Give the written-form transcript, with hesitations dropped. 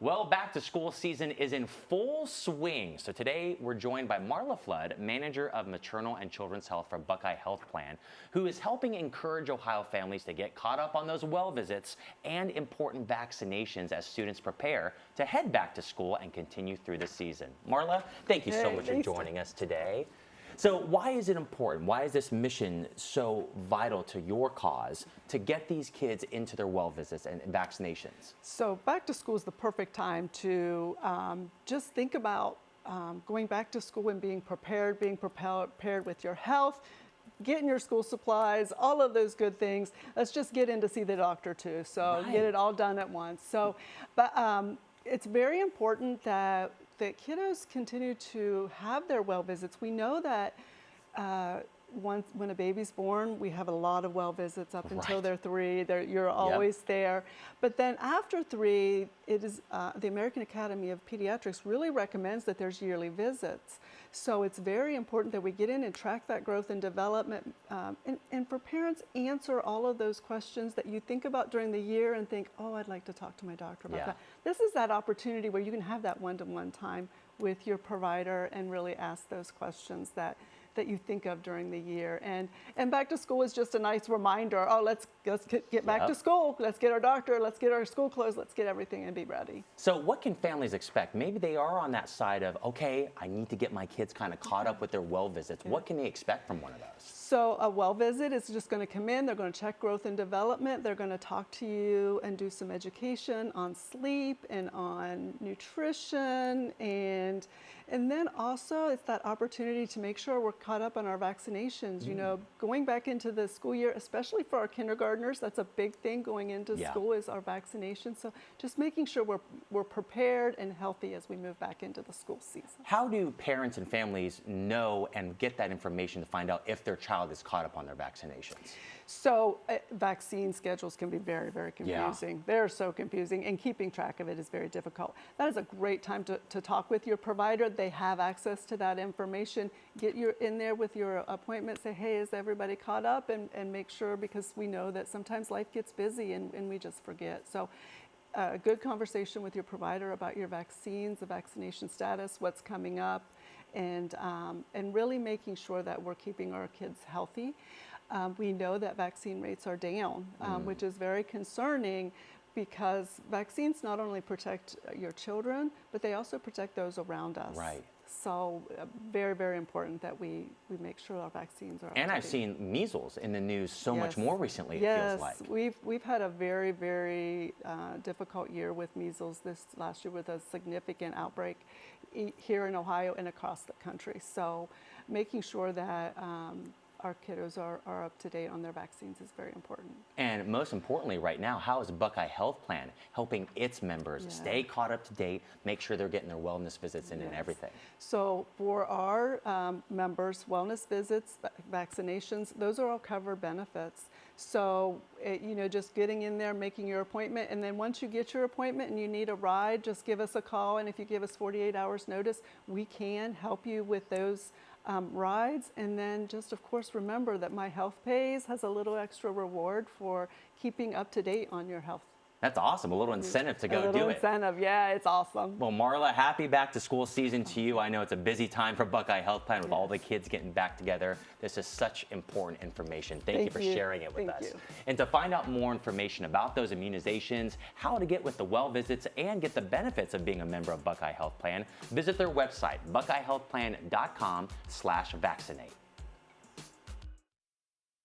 Well, back to school season is in full swing. So today we're joined by Marla Flood, Manager of Maternal and Children's Health for Buckeye Health Plan, who is helping encourage Ohio families to get caught up on those well visits and important vaccinations as students prepare to head back to school and continue through the season. Marla, thank you so much for joining us today. So why is it important? Why is this mission so vital to your cause to get these kids into their well visits and vaccinations? So back to school is the perfect time to just think about going back to school and being prepared with your health, getting your school supplies, all of those good things. Let's just get in to see the doctor too. So get it all done at once. So, but it's very important that kiddos continue to have their well visits. We know that when a baby's born, we have a lot of well visits up until they're 3. You're always there. But then after 3, it is the American Academy of Pediatrics really recommends that there's yearly visits. So it's very important that we get in and track that growth and development. And for parents, answer all of those questions that you think about during the year and think, oh, I'd like to talk to my doctor about that. This is that opportunity where you can have that one-to-one time with your provider and really ask those questions that you think of during the year. And back to school is just a nice reminder. Oh, let's get back to school. Let's get our doctor. Let's get our school clothes. Let's get everything and be ready. So what can families expect? Maybe they are on that side of, okay, I need to get my kids kind of caught up with their well visits. What can they expect from one of those? So a well visit is just going to come in. They're going to check growth and development. They're going to talk to you and do some education on sleep and on nutrition, and then also it's that opportunity to make sure we're caught up on our vaccinations. You know, going back into the school year, especially for our kindergartners, that's a big thing going into school is our vaccinations. So just making sure we're prepared and healthy as we move back into the school season. How do parents and families know and get that information to find out if their child is caught up on their vaccinations? So vaccine schedules can be very, very confusing. They're so confusing, and keeping track of it is very difficult. That is a great time to talk with your provider. They have access to that information. Get in there with your appointment, say, hey, is everybody caught up? And make sure, because we know that sometimes life gets busy and we just forget. So a good conversation with your provider about your vaccines, the vaccination status, what's coming up, and really making sure that we're keeping our kids healthy. We know that vaccine rates are down, which is very concerning, because vaccines not only protect your children, but they also protect those around us. Right. So very, very important that we make sure our vaccines are up to And I've date. seen measles in the news so much more recently, it feels like. We've had a very, very difficult year with measles this last year, with a significant outbreak here in Ohio and across the country. So making sure that our kiddos are up to date on their vaccines is very important. And most importantly right now, how is Buckeye Health Plan helping its members stay caught up to date, make sure they're getting their wellness visits in and everything? So for our members, wellness visits, vaccinations, those are all covered benefits. So, you know, just getting in there, making your appointment, and then once you get your appointment and you need a ride, just give us a call, and if you give us 48 hours notice, we can help you with those rides. And then just, of course, remember that My Health Pays has a little extra reward for keeping up to date on your health. That's awesome. A little incentive to go do it. A little incentive, yeah, it's awesome. Well, Marla, happy back to school season to you. I know it's a busy time for Buckeye Health Plan with all the kids getting back together. This is such important information. Thank you for sharing it with us. And to find out more information about those immunizations, how to get with the well visits, and get the benefits of being a member of Buckeye Health Plan, visit their website, buckeyehealthplan.com/vaccinate.